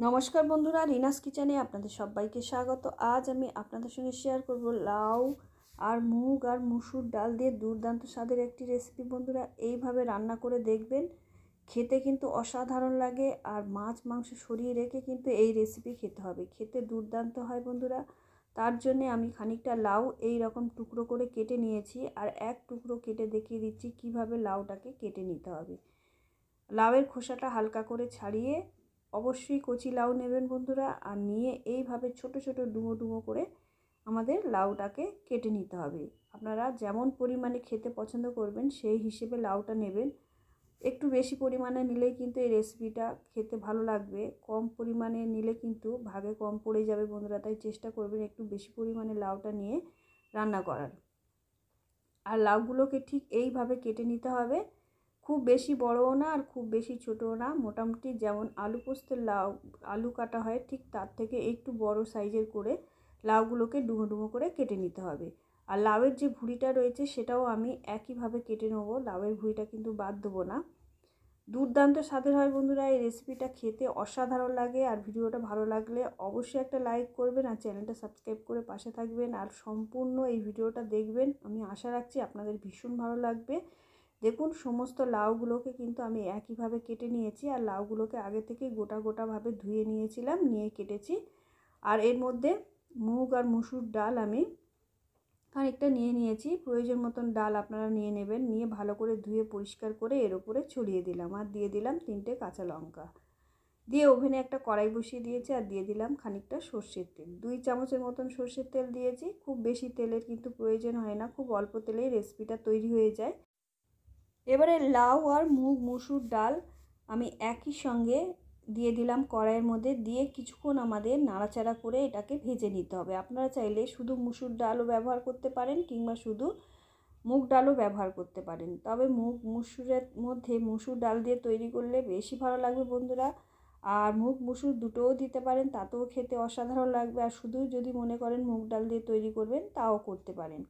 নমস্কার বন্ধুরা, রিনাস কিচেনে আপনাদের সবাইকে স্বাগত। আজ আমি আপনাদের সঙ্গে শেয়ার করব লাউ আর মুগ আর মুসুর ডাল দিয়ে দুর্দান্ত স্বাদের একটি রেসিপি। বন্ধুরা, এইভাবে রান্না করে দেখবেন, খেতে কিন্তু অসাধারণ লাগে। আর মাছ মাংস সরিয়ে রেখে কিন্তু এই রেসিপি খেতে হবে, খেতে দুর্দান্ত হয় বন্ধুরা। তার জন্যে আমি খানিকটা লাউ এই রকম টুকরো করে কেটে নিয়েছি, আর এক টুকরো কেটে দেখিয়ে দিচ্ছি কিভাবে লাউটাকে কেটে নিতে হবে। লাউয়ের খোসাটা হালকা করে ছাড়িয়ে অবশ্যই কচি লাউ নেবেন বন্ধুরা, আর নিয়ে এইভাবে ছোট ছোট ডুমো ডুমো করে আমাদের লাউটাকে কেটে নিতে হবে। আপনারা যেমন পরিমাণে খেতে পছন্দ করবেন সেই হিসেবে লাউটা নেবেন। একটু বেশি পরিমাণে নিলেই কিন্তু এই রেসিপিটা খেতে ভালো লাগবে, কম পরিমাণে নিলে কিন্তু ভাগে কম পড়ে যাবে বন্ধুরা। তাই চেষ্টা করবেন একটু বেশি পরিমাণে লাউটা নিয়ে রান্না করার। আর লাউগুলোকে ঠিক এইভাবে কেটে নিতে হবে, খুব বেশি বড়ও না আর খুব বেশি ছোটও না, মোটামুটি যেমন আলু পোস্তের লাউ আলু কাটা হয় ঠিক তার থেকে একটু বড় সাইজের করে লাউগুলোকে ডুমো ডুমো করে কেটে নিতে হবে। আর লাউয়ের যে ভুঁড়িটা রয়েছে সেটাও আমি একইভাবে কেটে নেবো, লাউয়ের ভুঁড়িটা কিন্তু বাদ দেবো না। দুর্দান্ত স্বাদের হয় বন্ধুরা, এই রেসিপিটা খেতে অসাধারণ লাগে। আর ভিডিওটা ভালো লাগলে অবশ্যই একটা লাইক করবেন আর চ্যানেলটা সাবস্ক্রাইব করে পাশে থাকবেন, আর সম্পূর্ণ এই ভিডিওটা দেখবেন। আমি আশা রাখছি আপনাদের ভীষণ ভালো লাগবে। দেখুন, সমস্ত লাউগুলোকে কিন্তু আমি একইভাবে কেটে নিয়েছি, আর লাউগুলোকে আগে থেকে গোটা গোটাভাবে ধুয়ে নিয়েছিলাম, নিয়ে কেটেছি। আর এর মধ্যে মুগ আর মুসুর ডাল আমি খানিকটা নিয়ে নিয়েছি, প্রয়োজন মতন ডাল আপনারা নিয়ে নেবেন। নিয়ে ভালো করে ধুয়ে পরিষ্কার করে এর উপরে ছড়িয়ে দিলাম, আর দিয়ে দিলাম 3টে কাঁচা লঙ্কা। দিয়ে ওভেনে একটা কড়াই বসিয়ে দিয়েছি, আর দিয়ে দিলাম খানিকটা সর্ষের তেল, 2 চামচের মতন সর্ষের তেল দিয়েছি। খুব বেশি তেলের কিন্তু প্রয়োজন হয় না, খুব অল্প তেলেই রেসিপিটা তৈরি হয়ে যায়। এবারে লাউ আর মুগ মুসুর ডাল আমি একই সঙ্গে দিয়ে দিলাম কড়াইয়ের মধ্যে, দিয়ে কিছুক্ষণ আমাদের নাড়াচাড়া করে এটাকে ভেজে নিতে হবে। আপনারা চাইলে শুধু মুসুর ডালও ব্যবহার করতে পারেন, কিংবা শুধু মুগ ডালও ব্যবহার করতে পারেন। তবে মুগ মুসুরের মধ্যে মুসুর ডাল দিয়ে তৈরি করলে বেশি ভালো লাগবে বন্ধুরা। আর মুগ মুসুর দুটোও দিতে পারেন, তাতেও খেতে অসাধারণ লাগবে। আর শুধু যদি মনে করেন মুগ ডাল দিয়ে তৈরি করবেন, তাও করতে পারেন।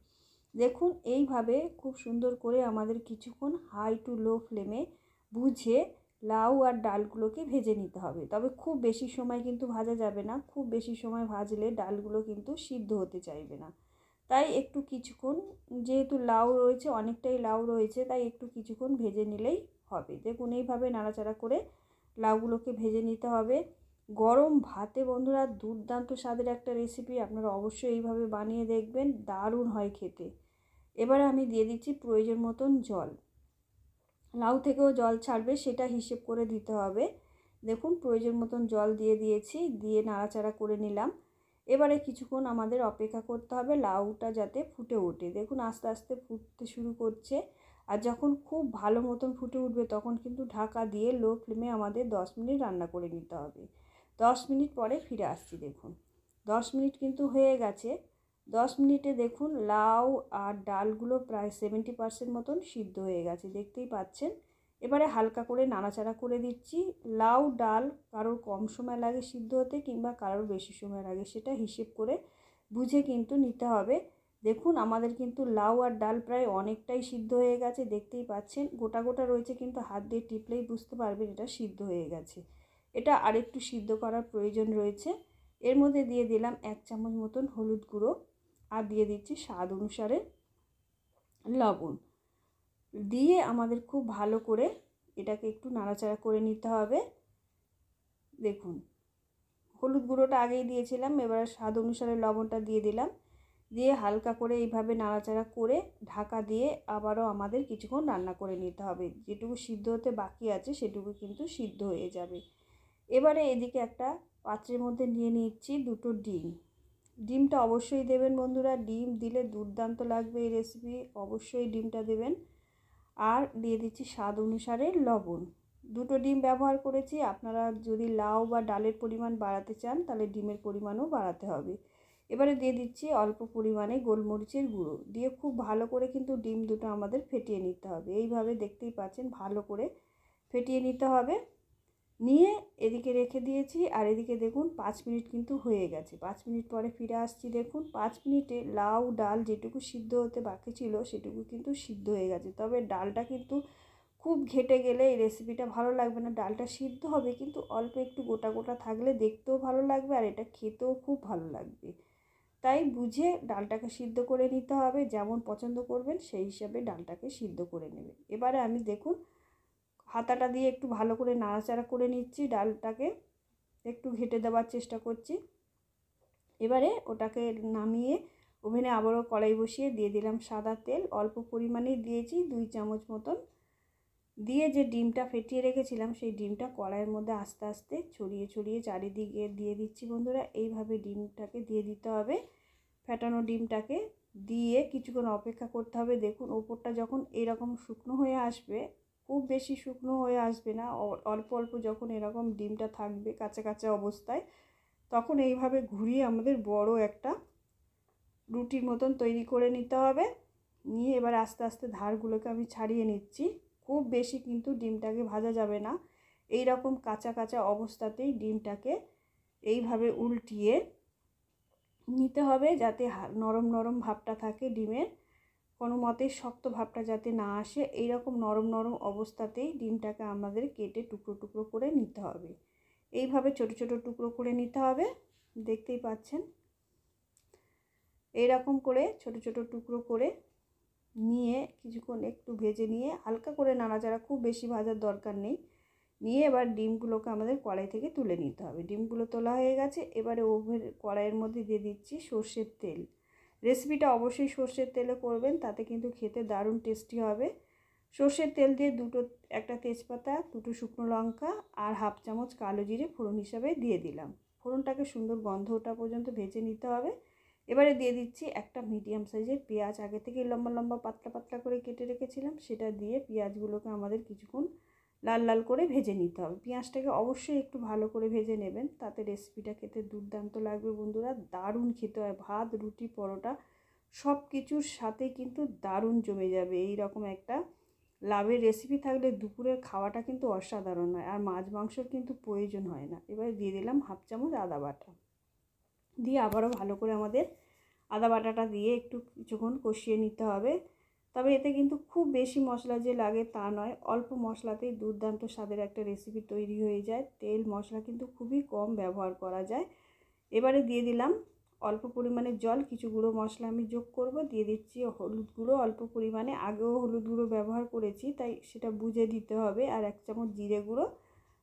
দেখুন, এইভাবে খুব সুন্দর করে আমাদের কিছুক্ষণ হাই টু লো ফ্লেমে বুঝে লাউ আর ডালগুলোকে ভেজে নিতে হবে। তবে খুব বেশি সময় কিন্তু ভাজা যাবে না, খুব বেশি সময় ভাজলে ডালগুলো কিন্তু সিদ্ধ হতে চাইবে না। তাই একটু কিছুক্ষণ, যেহেতু লাউ রয়েছে, অনেকটাই লাউ রয়েছে, তাই একটু কিছুক্ষণ ভেজে নিলেই হবে। দেখুন, এইভাবে নাড়াচাড়া করে লাউগুলোকে ভেজে নিতে হবে। গরম ভাতে বন্ধুরা দুর্দান্ত স্বাদের একটা রেসিপি, আপনারা অবশ্যই এইভাবে বানিয়ে দেখবেন, দারুণ হয় খেতে। এবারে আমি দিয়ে দিচ্ছি প্রয়োজন মতন জল। লাউ থেকেও জল ছাড়বে, সেটা হিসেব করে দিতে হবে। দেখুন, প্রয়োজন মতন জল দিয়ে দিয়েছি, দিয়ে নাড়াচাড়া করে নিলাম। এবারে কিছুক্ষণ আমাদের অপেক্ষা করতে হবে লাউটা যাতে ফুটে ওঠে। দেখুন, আস্তে আস্তে ফুটতে শুরু করছে, আর যখন খুব ভালো মতন ফুটে উঠবে তখন কিন্তু ঢাকা দিয়ে লো ফ্লেমে আমাদের 10 মিনিট রান্না করে নিতে হবে। 10 মিনিট পরে ফিরে আসছি। দেখুন, 10 মিনিট কিন্তু হয়ে গেছে। 10 মিনিটে দেখুন লাউ আর ডালগুলো প্রায় 70% মতন সিদ্ধ হয়ে গেছে, দেখতেই পাচ্ছেন। এবারে হালকা করে নাড়াচাড়া করে দিচ্ছি। লাউ ডাল কারোর কম সময় লাগে সিদ্ধ হতে, কিংবা কারোর বেশি সময় লাগে, সেটা হিসেব করে বুঝে কিন্তু নিতে হবে। দেখুন, আমাদের কিন্তু লাউ আর ডাল প্রায় অনেকটাই সিদ্ধ হয়ে গেছে, দেখতেই পাচ্ছেন। গোটা গোটা রয়েছে, কিন্তু হাত দিয়ে টিপলেই বুঝতে পারবেন এটা সিদ্ধ হয়ে গেছে। এটা আরেকটু সিদ্ধ করার প্রয়োজন রয়েছে। এর মধ্যে দিয়ে দিলাম 1 চামচ মতন হলুদ গুঁড়ো, আর দিয়ে দিচ্ছি স্বাদ অনুসারে লবণ। দিয়ে আমাদের খুব ভালো করে এটাকে একটু নাড়াচাড়া করে নিতে হবে। দেখুন, হলুদ গুঁড়োটা আগেই দিয়েছিলাম, এবার স্বাদ অনুসারে লবণটা দিয়ে দিলাম। দিয়ে হালকা করে এইভাবে নাড়াচাড়া করে ঢাকা দিয়ে আবারও আমাদের কিছুক্ষণ রান্না করে নিতে হবে। যেটুকু সিদ্ধ হতে বাকি আছে সেটুকু কিন্তু সিদ্ধ হয়ে যাবে। এবারে এদিকে একটা পাত্রের মধ্যে নিয়ে নিচ্ছি 2টো ডিম। ডিমটা অবশ্যই দেবেন বন্ধুরা, ডিম দিলে দুর্দান্ত লাগবে এই রেসিপি, অবশ্যই ডিমটা দেবেন। আর দিয়ে দিচ্ছি স্বাদ অনুসারে লবণ। 2টো ডিম ব্যবহার করেছি, আপনারা যদি লাউ বা ডালের পরিমাণ বাড়াতে চান তাহলে ডিমের পরিমাণও বাড়াতে হবে। এবারে দিয়ে দিচ্ছি অল্প পরিমাণে গোলমরিচের গুঁড়ো, দিয়ে খুব ভালো করে কিন্তু ডিম দুটো আমাদের ফেটিয়ে নিতে হবে। এইভাবে দেখতেই পাচ্ছেন ভালো করে ফেটিয়ে নিতে হবে। নিয়ে এদিকে রেখে দিয়েছি, আর এদিকে দেখুন 5 মিনিট কিন্তু হয়ে গেছে। 5 মিনিট পরে ফিরে আসছি। দেখুন, 5 মিনিটে লাউ ডাল যেটুকু সিদ্ধ হতে বাকি ছিল সেটুকু কিন্তু সিদ্ধ হয়ে গেছে। তবে ডালটা কিন্তু খুব ঘেটে গেলে এই রেসিপিটা ভালো লাগবে না। ডালটা সিদ্ধ হবে কিন্তু অল্প একটু গোটা গোটা থাকলে দেখতেও ভালো লাগবে আর এটা খেতেও খুব ভালো লাগবে। তাই বুঝে ডালটাকে সিদ্ধ করে নিতে হবে, যেমন পছন্দ করবেন সেই হিসাবে ডালটাকে সিদ্ধ করে নেবেন। এবারে আমি দেখুন হাতাটা দিয়ে একটু ভালো করে নাড়াচাড়া করে নিচ্ছি, ডালটাকে একটু ঘেটে দেওয়ার চেষ্টা করছি। এবারে ওটাকে নামিয়ে ওভেনে আবারও কড়াই বসিয়ে দিয়ে দিলাম সাদা তেল, অল্প পরিমাণেই দিয়েছি 2 চামচ মতন। দিয়ে যে ডিমটা ফেটিয়ে রেখেছিলাম সেই ডিমটা কড়াইয়ের মধ্যে আস্তে আস্তে ছড়িয়ে ছড়িয়ে চারিদিকে দিয়ে দিচ্ছি বন্ধুরা। এইভাবে ডিমটাকে দিয়ে দিতে হবে, ফেটানো ডিমটাকে দিয়ে কিছুক্ষণ অপেক্ষা করতে হবে। দেখুন ওপরটা যখন এরকম শুকনো হয়ে আসবে, খুব বেশি শুকনো হয়ে আসবে না, অল্প অল্প যখন এরকম ডিমটা থাকবে কাঁচা কাঁচা অবস্থায়, তখন এইভাবে ঘুরিয়ে আমাদের বড় একটা রুটির মতন তৈরি করে নিতে হবে। নিয়ে এবার আস্তে আস্তে ধারগুলোকে আমি ছাড়িয়ে নিচ্ছি। খুব বেশি কিন্তু ডিমটাকে ভাজা যাবে না, এই রকম কাঁচা কাঁচা অবস্থাতেই ডিমটাকে এইভাবে উল্টিয়ে নিতে হবে, যাতে নরম নরম ভাবটা থাকে ডিমের, কোনো মতে শক্ত ভাবটা যাতে না আসে। এই রকম নরম নরম অবস্থাতেই ডিমটাকে আমাদের কেটে টুকরো টুকরো করে নিতে হবে। এইভাবে ছোট ছোট টুকরো করে নিতে হবে, দেখতেই পাচ্ছেন। এইরকম করে ছোট ছোট টুকরো করে নিয়ে কিছুক্ষণ একটু ভেজে নিয়ে হালকা করে নাড়াচাড়া, খুব বেশি ভাজার দরকার নেই। নিয়ে এবার ডিমগুলোকে আমাদের কড়াই থেকে তুলে নিতে হবে। ডিমগুলো তোলা হয়ে গেছে, এবারে কড়াইয়ের মধ্যে দিয়ে দিচ্ছি সর্ষের তেল। রেসিপিটা অবশ্যই সর্ষের তেলে করবেন, তাতে কিন্তু খেতে দারুণ টেস্টি হবে। সর্ষের তেল দিয়ে একটা তেজপাতা, 2টো শুকনো লঙ্কা আর 1/2 চামচ কালো জিরে ফোড়ন হিসাবে দিয়ে দিলাম। ফোড়নটাকে সুন্দর গন্ধ ওঠা পর্যন্ত ভেজে নিতে হবে। এবারে দিয়ে দিচ্ছি একটা মিডিয়াম সাইজের পেঁয়াজ, আগে থেকে লম্বা লম্বা পাতলা পাতলা করে কেটে রেখেছিলাম, সেটা দিয়ে পেঁয়াজগুলোকে আমাদের কিছুক্ষণ লাল লাল করে ভেজে নিতে হবে। পেঁয়াজটাকে অবশ্যই একটু ভালো করে ভেজে নেবেন, তাতে রেসিপিটা খেতে দুর্দান্ত লাগবে বন্ধুরা, দারুণ খেতে হয়। ভাত, রুটি, পরোটা সব কিছুর সাথে কিন্তু দারুণ জমে যাবে। এই রকম একটা লাভের রেসিপি থাকলে দুপুরের খাওয়াটা কিন্তু অসাধারণ হয়, আর মাছ মাংসর কিন্তু প্রয়োজন হয় না। এবারে দিয়ে দিলাম 1/2 চামচ আদা বাটা, দিয়ে আবারও ভালো করে আমাদের আদা বাটাটা দিয়ে একটু কিছুক্ষণ কষিয়ে নিতে হবে। তবে এতে কিন্তু খুব বেশি মশলা যে লাগে তা নয়, অল্প মশলাতেই দুর্দান্ত স্বাদের একটা রেসিপি তৈরি হয়ে যায়। তেল মশলা কিন্তু খুবই কম ব্যবহার করা যায়। এবারে দিয়ে দিলাম অল্প পরিমাণে জল, কিছু গুঁড়ো মশলা আমি যোগ করব। দিয়ে দিচ্ছি হলুদ গুঁড়ো অল্প পরিমাণে, আগেও হলুদ গুঁড়ো ব্যবহার করেছি তাই সেটা বুঝে দিতে হবে। আর 1 চামচ জিরে গুঁড়ো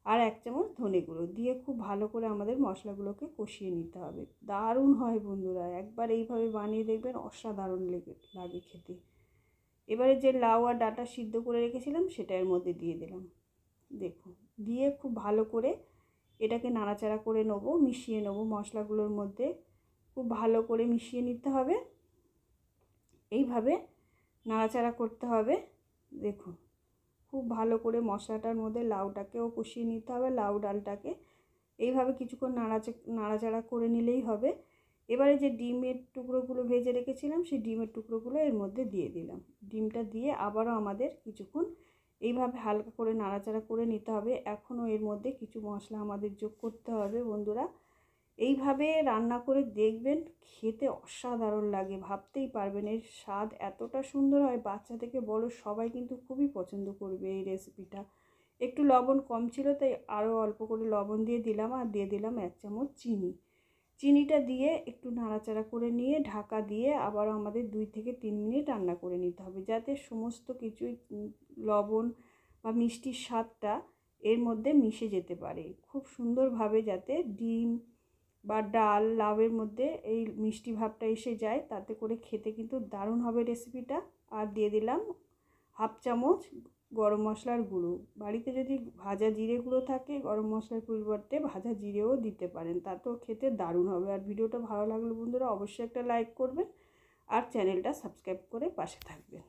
আর 1 চামচ ধনে গুঁড়ো দিয়ে খুব ভালো করে আমাদের মশলাগুলোকে কষিয়ে নিতে হবে। দারুণ হয় বন্ধুরা, একবার এইভাবে বানিয়ে দেখবেন, অসাধারণ লাগে খেতে। এবারে যে লাউ আর ডাঁটা সিদ্ধ করে রেখেছিলাম সেটা এর মধ্যে দিয়ে দিলাম। দেখুন, দিয়ে খুব ভালো করে এটাকে নাড়াচাড়া করে নেবো, মিশিয়ে নেবো মশলাগুলোর মধ্যে, খুব ভালো করে মিশিয়ে নিতে হবে। এইভাবে নাড়াচাড়া করতে হবে। দেখুন খুব ভালো করে মশলাটার মধ্যে লাউটাকেও কষিয়ে নিতে হবে, লাউ ডালটাকে এইভাবে কিছুক্ষণ নাড়াচাড়া করে নিলেই হবে। এবারে যে ডিমের টুকরোগুলো ভেজে রেখেছিলাম সেই ডিমের টুকরোগুলো এর মধ্যে দিয়ে দিলাম। ডিমটা দিয়ে আবারও আমাদের কিছুক্ষণ এইভাবে হালকা করে নাড়াচাড়া করে নিতে হবে। এখনও এর মধ্যে কিছু মশলা আমাদের যোগ করতে হবে বন্ধুরা। এইভাবে রান্না করে দেখবেন, খেতে অসাধারণ লাগে, ভাবতেই পারবেন এর স্বাদ এতটা সুন্দর হয়, বাচ্চা থেকে বড় সবাই কিন্তু খুবই পছন্দ করবে এই রেসিপিটা। একটু লবণ কম ছিল তাই আরও অল্প করে লবণ দিয়ে দিলাম, আর দিয়ে দিলাম 1 চামচ চিনি। চিনিটা দিয়ে একটু নাড়াচাড়া করে নিয়ে ঢাকা দিয়ে আবারও আমাদের 2 থেকে 3 মিনিট রান্না করে নিতে হবে, যাতে সমস্ত কিছুই লবণ বা মিষ্টির স্বাদটা এর মধ্যে মিশে যেতে পারে খুব সুন্দরভাবে, যাতে ডিম বা ডাল লাউয়ের মধ্যে এই মিষ্টি ভাবটা এসে যায়, তাতে করে খেতে কিন্তু দারুণ হবে রেসিপিটা। আর দিয়ে দিলাম 1/2 চামচ গরম মশলার গুঁড়ো। বাড়িতে যদি ভাজা জিরে গুঁড়ো থাকে গরম মশলার পরিবর্তে ভাজা জিরেও দিতে পারেন, তাতেও খেতে দারুণ হবে। আর ভিডিওটা ভালো লাগলে বন্ধুরা অবশ্যই একটা লাইক করবেন আর চ্যানেলটা সাবস্ক্রাইব করে পাশে থাকবেন।